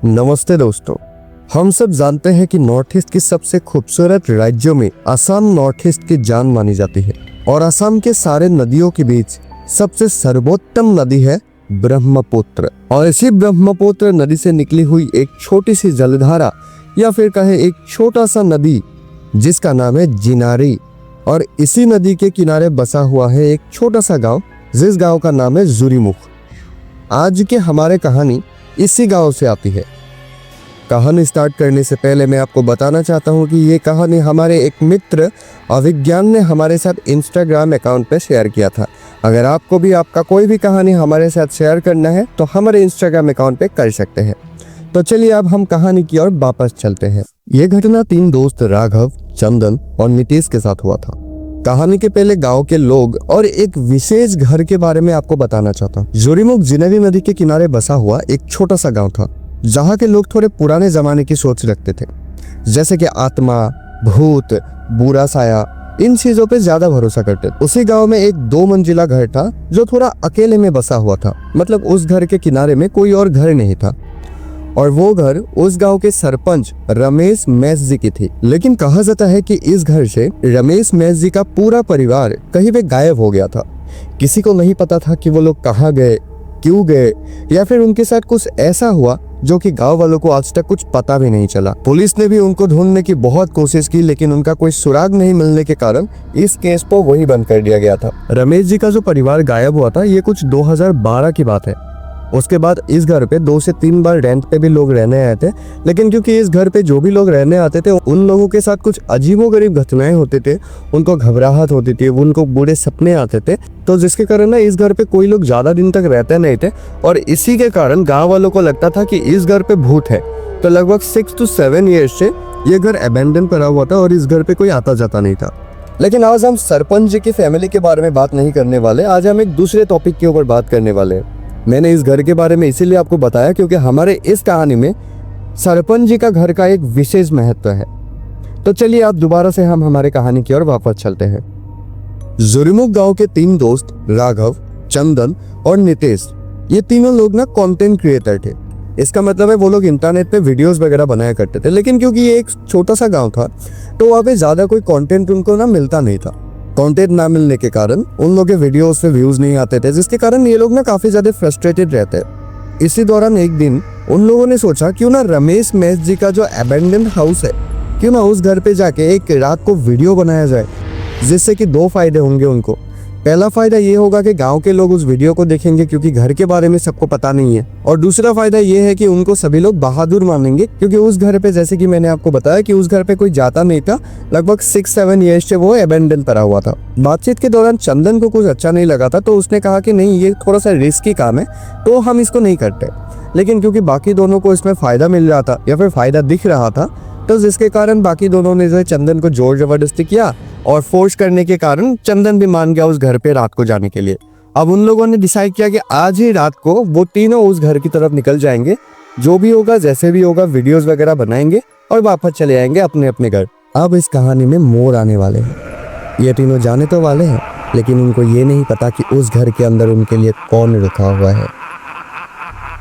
नमस्ते दोस्तों, हम सब जानते हैं कि नॉर्थ ईस्ट की सबसे खूबसूरत राज्यों में असम नॉर्थ ईस्ट की जान मानी जाती है और असम के सारे नदियों के बीच सबसे सर्वोत्तम नदी है ब्रह्मपुत्र। और इसी ब्रह्मपुत्र नदी से निकली हुई एक छोटी सी जलधारा या फिर कहे एक छोटा सा नदी जिसका नाम है जिनारी, और इसी नदी के किनारे बसा हुआ है एक छोटा सा गांव जिस गांव का नाम है जुरीमुख। आज के हमारे कहानी इसी गांव से आती है। कहानी स्टार्ट करने से पहले मैं आपको बताना चाहता हूं कि ये कहानी हमारे एक मित्र अभिज्ञान ने हमारे साथ इंस्टाग्राम अकाउंट पे शेयर किया था। अगर आपको भी आपका कोई भी कहानी हमारे साथ शेयर करना है तो हमारे इंस्टाग्राम अकाउंट पे कर सकते हैं। तो चलिए अब हम कहानी की ओर वापस चलते हैं। ये घटना 3 दोस्त राघव, चंदन और नीतीश के साथ हुआ था। कहानी के पहले गांव के लोग और एक विशेष घर के बारे में आपको बताना चाहता हूँ। जुरीमुख जिनेरी नदी के किनारे बसा हुआ एक छोटा सा गांव था जहाँ के लोग थोड़े पुराने जमाने की सोच रखते थे, जैसे कि आत्मा, भूत, बुरा साया, इन चीजों पे ज्यादा भरोसा करते थे। उसी गांव में एक 2 मंजिला घर था जो थोड़ा अकेले में बसा हुआ था, मतलब उस घर के किनारे में कोई और घर नहीं था और वो घर उस गांव के सरपंच रमेश मैस जी की थी। लेकिन कहा जाता है कि इस घर से रमेश मैस जी का पूरा परिवार कहीं पे गायब हो गया था। किसी को नहीं पता था कि वो लोग कहाँ गए, क्यों गए, या फिर उनके साथ कुछ ऐसा हुआ जो कि गांव वालों को आज तक कुछ पता भी नहीं चला। पुलिस ने भी उनको ढूंढने की बहुत कोशिश की, लेकिन उनका कोई सुराग नहीं मिलने के कारण इस केस को वही बंद कर दिया गया था। रमेश जी का जो परिवार गायब हुआ था ये कुछ 2012 की बात है। उसके बाद इस घर पे 2 से 3 बार रेंट पे भी लोग रहने आए थे, लेकिन क्योंकि इस घर पे जो भी लोग रहने आते थे उन लोगों के साथ कुछ अजीबोगरीब घटनाएं होते थे, उनको घबराहट होती थी, उनको बुरे सपने आते थे, तो जिसके कारण ना इस घर पे कोई लोग ज्यादा दिन तक रहते नहीं थे और इसी के कारण गाँव वालों को लगता था कि इस घर पे भूत है। तो लगभग 6 to 7 ईयर्स से ये घर अबेंडन पड़ा हुआ था और इस घर पे कोई आता जाता नहीं था। लेकिन आज हम सरपंच जी की फैमिली के बारे में बात नहीं करने वाले, आज हम एक दूसरे टॉपिक के ऊपर बात करने वाले हैं। मैंने इस घर के बारे में इसीलिए आपको बताया क्योंकि हमारे इस कहानी में सरपंच जी का घर का एक विशेष महत्व है। तो चलिए अब दोबारा से हम हमारे कहानी की ओर वापस चलते हैं। जुरीमुख गांव के 3 दोस्त राघव, चंदन और नीतीश, ये तीनों लोग ना कंटेंट क्रिएटर थे। इसका मतलब है वो लोग इंटरनेट पे वीडियोस वगैरह बनाया करते थे, लेकिन क्योंकि ये एक छोटा सा गांव था तो वहाँ पे ज्यादा कोई कंटेंट उनको ना मिलता नहीं था। कंटेंट ना मिलने के कारण उन लोगों के वीडियोस पे व्यूज नहीं आते थे, जिसके कारण ये लोग ना काफी ज्यादा फ्रस्ट्रेटेड रहते हैं। इसी दौरान एक दिन उन लोगों ने सोचा क्यों ना रमेश मैस जी का जो अबेंडन हाउस है, क्यों ना उस घर पे जाके एक रात को वीडियो बनाया जाए, जिससे कि 2 फायदे होंगे उनको। पहला फायदा ये होगा कि गांव के लोग उस वीडियो को देखेंगे क्योंकि घर के बारे में सबको पता नहीं है, और दूसरा फायदा ये है कि उनको सभी लोग बहादुर मानेंगे क्योंकि उस घर पे, जैसे कि मैंने आपको बताया कि उस घर पे कोई जाता नहीं था। लगभग 6-7 ईयर्स से वो अबेंडन पड़ा हुआ था। बातचीत के दौरान चंदन को कुछ अच्छा नहीं लगा था, तो उसने कहा कि नहीं, ये थोड़ा सा रिस्की काम है तो हम इसको नहीं करते। लेकिन क्योंकि बाकी दोनों को इसमें फायदा मिल रहा था या फिर फायदा दिख रहा था, तो जिसके कारण बाकी दोनों ने जो है चंदन को जोर जबरदस्ती किया और फोर्स करने के कारण चंदन भी मान गया उस घर पे रात को जाने के लिए। अब उन लोगों ने डिसाइड किया कि आज ही रात को वो तीनों उस घर की तरफ निकल जाएंगे, जो भी होगा जैसे भी होगा वीडियोस वगैरह बनाएंगे और वापस चले आएंगे अपने अपने घर। अब इस कहानी में मोड़ आने वाले हैं। ये तीनों जाने तो वाले हैं, लेकिन उनको ये नहीं पता कि उस घर के अंदर उनके लिए कौन रुका हुआ है।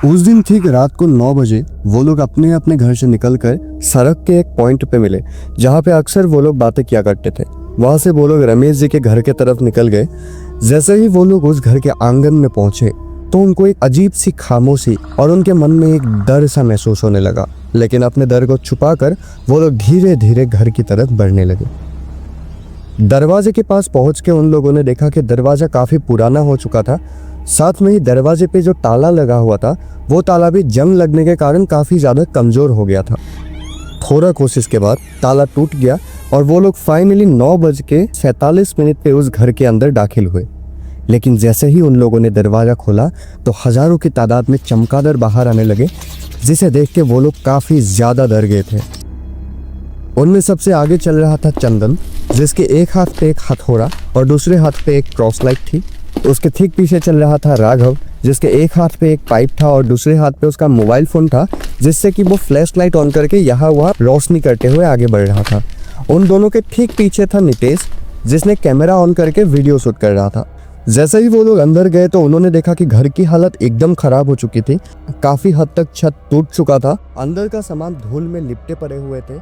उस दिन ठीक रात को 9 बजे वो लोग अपने अपने घर से निकलकर सड़क के एक पॉइंट पे मिले जहाँ पे अक्सर वो लोग बातें किया करते थे। वहां से वो लोग रमेश जी के घर के तरफ निकल गए। जैसे ही वो लोग उस घर के आंगन में पहुंचे तो उनको एक अजीब सी खामोशी और उनके मन में एक डर सा महसूस होने लगा, लेकिन अपने डर को छुपाकर वो लोग धीरे धीरे घर की तरफ बढ़ने लगे। दरवाजे के पास पहुंच के उन लोगों ने देखा कि दरवाजा काफी पुराना हो चुका था। साथ में ही दरवाजे पे जो ताला लगा हुआ था वो ताला भी जंग लगने के कारण काफी ज्यादा कमजोर हो गया था। थोड़ा कोशिश के बाद ताला टूट गया और वो लोग फाइनली 9:47 पे उस घर के अंदर दाखिल हुए। लेकिन जैसे ही उन लोगों ने दरवाजा खोला तो हजारों की तादाद में चमगादड़ बाहर आने लगे, जिसे देख के वो लोग काफी ज्यादा डर गए थे। उनमें सबसे आगे चल रहा था चंदन, जिसके एक हाथ पे एक हथौड़ा और दूसरे हाथ पे एक टॉर्च लाइट थी। उसके ठीक पीछे चल रहा था राघव, जिसके एक हाथ पे एक पाइप था और दूसरे हाथ पे उसका मोबाइल फोन था, जिससे कि वो फ्लैश लाइट ऑन करके यहाँ वहाँ रोशनी करते हुए आगे बढ़ रहा था। उन दोनों के ठीक पीछे था नीतीश, जिसने कैमरा ऑन करके वीडियो शूट कर रहा था। जैसे ही वो लोग अंदर गए तो उन्होंने देखा कि घर की हालत एकदम खराब हो चुकी थी। काफी हद तक छत टूट चुका था, अंदर का सामान धूल में लिपटे पड़े हुए थे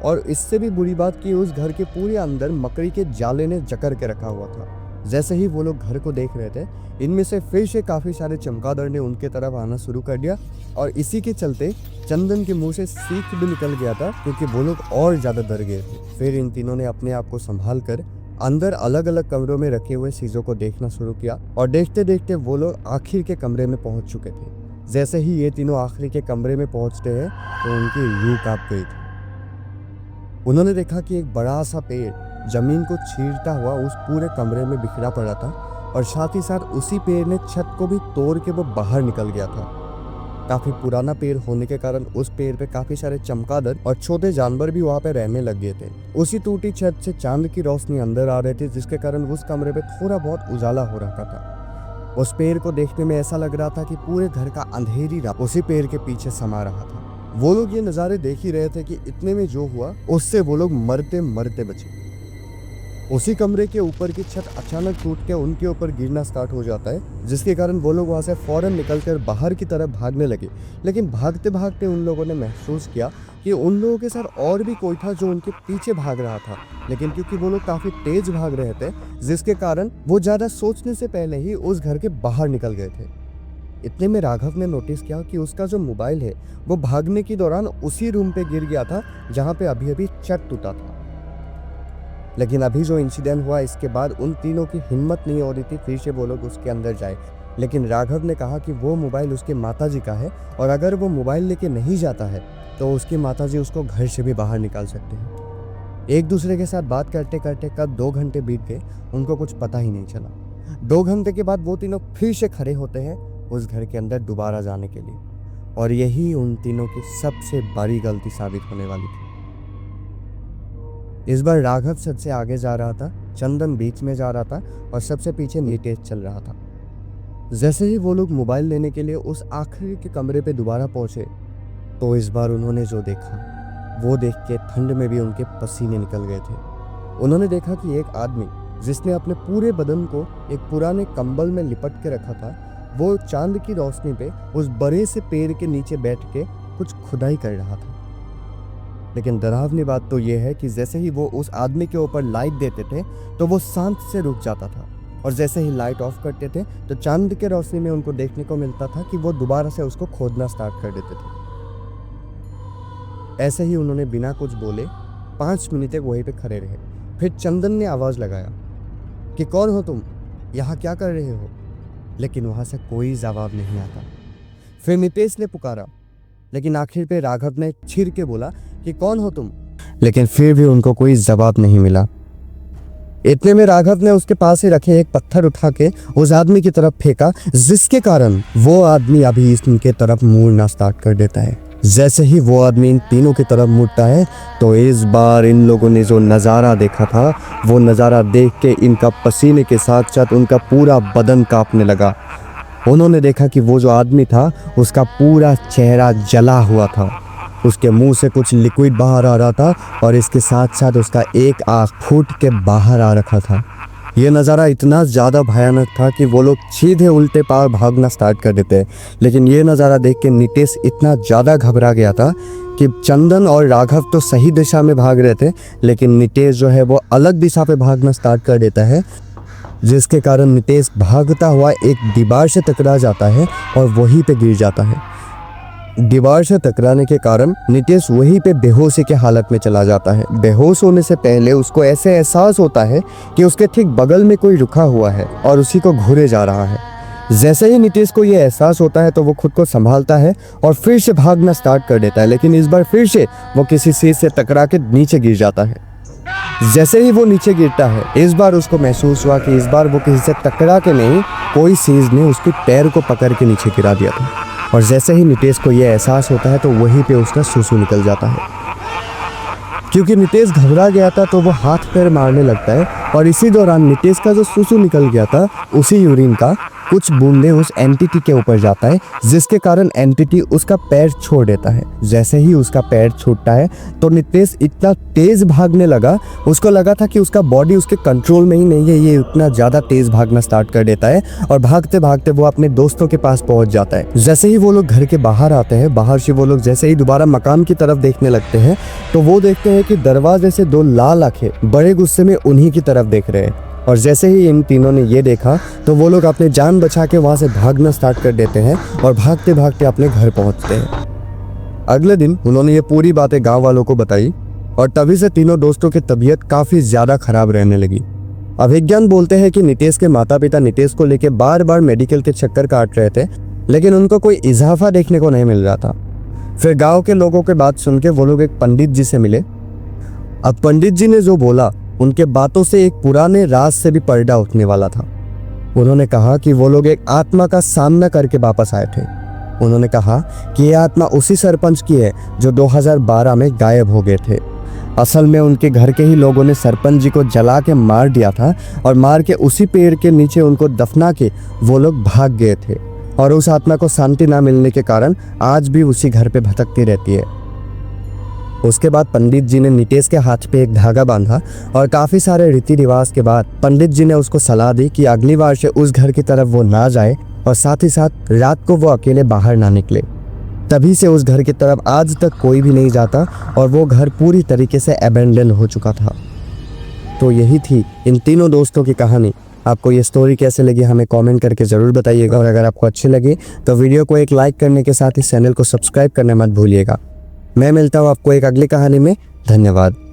और इससे भी बुरी बात कि उस घर के पूरे अंदर मकड़ी के जाले ने जकड़ के रखा हुआ था। जैसे ही वो लोग घर को देख रहे थे, इनमें से फिर से काफी सारे चमगादड़ ने उनके तरफ आना शुरू कर दिया और इसी के चलते चंदन के मुंह से सीख भी निकल गया था, क्योंकि वो लोग और ज्यादा डर गए थे। फिर इन तीनों ने अपने आप को संभाल कर अंदर अलग अलग कमरों में रखे हुए चीजों को देखना शुरू किया और देखते देखते वो लोग आखिर के कमरे में पहुंच चुके थे। जैसे ही ये तीनों आखिरी के कमरे में पहुंचते हैं तो उनकी रूह कांप गई थी। उन्होंने देखा कि एक बड़ा सा पेड़ जमीन को चीरता हुआ उस पूरे कमरे में बिखरा पड़ा था और साथ ही साथ उसी पेड़ ने छत को भी तोड़ के वो बाहर निकल गया था। काफी पुराना पेड़ होने के कारण उस पेड़ पे काफी सारे चमगादड़ और छोटे जानवर भी वहां पे रहने लग गए थे। उसी टूटी छत से चांद की रोशनी अंदर आ रही थी, जिसके कारण उस कमरे पे थोड़ा बहुत उजाला हो रखा था। उस पेड़ को देखने में ऐसा लग रहा था कि पूरे घर का अंधेरी रात उसी पेड़ के पीछे समा रहा था। वो लोग ये नज़ारे देख ही रहे थे कि इतने में जो हुआ उससे वो लोग मरते मरते बचे। उसी कमरे के ऊपर की छत अचानक टूट के उनके ऊपर गिरना स्टार्ट हो जाता है, जिसके कारण वो लोग वहाँ से फौरन निकलकर बाहर की तरफ भागने लगे। लेकिन भागते भागते उन लोगों ने महसूस किया कि उन लोगों के साथ और भी कोई था जो उनके पीछे भाग रहा था, लेकिन क्योंकि वो लोग काफ़ी तेज भाग रहे थे, जिसके कारण वो ज़्यादा सोचने से पहले ही उस घर के बाहर निकल गए थे। इतने में राघव ने नोटिस किया कि उसका जो मोबाइल है वो भागने के दौरान उसी रूम पे गिर गया था जहाँ पे अभी अभी छत टूटा था। लेकिन अभी जो इंसिडेंट हुआ इसके बाद उन तीनों की हिम्मत नहीं हो रही थी फिर से वो लोग उसके अंदर जाए। लेकिन राघव ने कहा कि वो मोबाइल उसके माताजी का है और अगर वो मोबाइल लेके नहीं जाता है तो उसकी माताजी उसको घर से भी बाहर निकाल सकते हैं। एक दूसरे के साथ बात करते करते कब 2 घंटे बीत गए उनको कुछ पता ही नहीं चला। 2 घंटे के बाद वो तीनों फिर से खड़े होते हैं उस घर के अंदर दोबारा जाने के लिए, और यही उन तीनों की सबसे बड़ी गलती साबित होने वाली थी। इस बार राघव सबसे आगे जा रहा था, चंदन बीच में जा रहा था और सबसे पीछे नितेश चल रहा था। जैसे ही वो लोग मोबाइल लेने के लिए उस आखिरी के कमरे पे दोबारा पहुंचे तो इस बार उन्होंने जो देखा वो देख के ठंड में भी उनके पसीने निकल गए थे। उन्होंने देखा कि एक आदमी जिसने अपने पूरे बदन को एक पुराने कंबल में लिपट के रखा था, वो चांद की रोशनी पे उस बड़े से पेड़ के नीचे बैठ के कुछ खुदाई कर रहा था। लेकिन डरावनी बात तो यह है कि जैसे ही वो उस आदमी के ऊपर लाइट देते थे तो वो शांत से रुक जाता था, और जैसे ही लाइट ऑफ करते थे तो चांद के रोशनी में उनको देखने को मिलता था कि वो दोबारा से उसको खोदना स्टार्ट कर देते थे। ऐसे ही उन्होंने बिना कुछ बोले 5 मिनट तक वहीं पे खड़े रहे। फिर चंदन ने आवाज़ लगाया कि कौन हो तुम, यहाँ क्या कर रहे हो? लेकिन वहाँ से कोई जवाब नहीं आता। फिर नितेश ने पुकारा, लेकिन आखिर पे राघव ने छिड़ के बोला कि कौन हो तुम, लेकिन फिर भी उनको कोई जवाब नहीं मिला। इतने में राघव ने उसके पास ही रखे एक पत्थर उठा के उस आदमी की तरफ फेंका, जिसके कारण वो आदमी अभी इनके तरफ मुड़ना स्टार्ट कर देता है। जैसे ही वो आदमी इन तीनों की तरफ मुड़ता है तो इस बार इन लोगों ने जो नज़ारा देखा था वो नज़ारा देख के इनका पसीने के साथ साथ उनका पूरा बदन कांपने लगा। उन्होंने देखा कि वो जो आदमी था उसका पूरा चेहरा जला हुआ था, उसके मुंह से कुछ लिक्विड बाहर आ रहा था और इसके साथ साथ उसका एक आँख फूट के बाहर आ रखा था। ये नज़ारा इतना ज़्यादा भयानक था कि वो लोग सीधे उल्टे पार भागना स्टार्ट कर देते। लेकिन ये नज़ारा देख के नितेश इतना ज़्यादा घबरा गया था कि चंदन और राघव तो सही दिशा में भाग रहे थे, लेकिन नितेश जो है वो अलग दिशा पे भागना स्टार्ट कर देता है, जिसके कारण नितेश भागता हुआ एक दीवार से टकरा जाता है और वहीं पे गिर जाता है। दीवार से टकराने के कारण नितेश वहीं पे बेहोशी के हालत में चला जाता है। बेहोश होने से पहले उसको ऐसे एहसास होता है कि उसके ठीक बगल में कोई रुका हुआ है और उसी को घूरे जा रहा है। जैसे ही नितेश को ये एहसास होता है तो वो खुद को संभालता है और फिर से भागना स्टार्ट कर देता है, लेकिन इस बार फिर से वो किसी चीज से टकरा के नीचे गिर जाता है। जैसे ही वो नीचे गिरता है इस बार उसको महसूस हुआ कि इस बार वो किसी से टकरा के नहीं, कोई चीज ने उसके पैर को पकड़ के नीचे गिरा दिया था। और जैसे ही नितेश को यह एहसास होता है तो वहीं पे उसका सुसु निकल जाता है। क्योंकि नितेश घबरा गया था तो वो हाथ पैर मारने लगता है और इसी दौरान नितेश का जो सुसु निकल गया था उसी यूरिन का कुछ बूंदे उस एंटिटी के ऊपर जाता है, जिसके कारण एंटिटी उसका पैर छोड़ देता है। जैसे ही उसका पैर छूटता है तो नितेश इतना तेज भागने लगा, उसको लगा था कि उसका बॉडी उसके कंट्रोल में ही नहीं है, ये इतना ज़्यादा तेज भागना स्टार्ट कर देता है और भागते भागते वो अपने दोस्तों के पास पहुंच जाता है। जैसे ही वो लोग घर के बाहर आते हैं, बाहर से वो लोग जैसे ही दोबारा मकान की तरफ देखने लगते हैं तो वो देखते हैं कि दरवाजे से दो लाल आंखें बड़े गुस्से में उन्हीं की तरफ देख रहे हैं। और जैसे ही इन तीनों ने ये देखा तो वो लोग अपने जान बचा के वहाँ से भागना स्टार्ट कर देते हैं और भागते भागते अपने घर पहुँचते हैं। अगले दिन उन्होंने ये पूरी बातें गांव वालों को बताई और तभी से तीनों दोस्तों की तबीयत काफ़ी ज़्यादा खराब रहने लगी। अभिज्ञान बोलते हैं कि नितेश के माता पिता नितेश को लेकर बार बार मेडिकल के चक्कर काट रहे थे, लेकिन उनको कोई इजाफा देखने को नहीं मिल रहा था। फिर गांव के लोगों के बात सुन के वो लोग एक पंडित जी से मिले। अब पंडित जी ने जो बोला, उनके बातों से एक पुराने राज से भी पर्दा उठने वाला था। उन्होंने कहा कि वो लोग एक आत्मा का सामना करके वापस आए थे। उन्होंने कहा कि ये आत्मा उसी सरपंच की है जो 2012 में गायब हो गए थे। असल में उनके घर के ही लोगों ने सरपंच जी को जला के मार दिया था और मार के उसी पेड़ के नीचे उनको दफना के वो लोग भाग गए थे और उस आत्मा को शांति ना मिलने के कारण आज भी उसी घर पे भटकती रहती है। उसके बाद पंडित जी ने नितेश के हाथ पे एक धागा बांधा और काफ़ी सारे रीति रिवाज के बाद पंडित जी ने उसको सलाह दी कि अगली बार से उस घर की तरफ वो ना जाए और साथ ही साथ रात को वो अकेले बाहर ना निकले। तभी से उस घर की तरफ आज तक कोई भी नहीं जाता और वो घर पूरी तरीके से अबेंडन हो चुका था। तो यही थी इन तीनों दोस्तों की कहानी। आपको ये स्टोरी कैसे लगी हमें कमेंट करके ज़रूर बताइएगा और अगर आपको अच्छी लगी तो वीडियो को एक लाइक करने के साथ ही चैनल को सब्सक्राइब करना मत भूलिएगा। मैं मिलता हूँ आपको एक अगली कहानी में। धन्यवाद।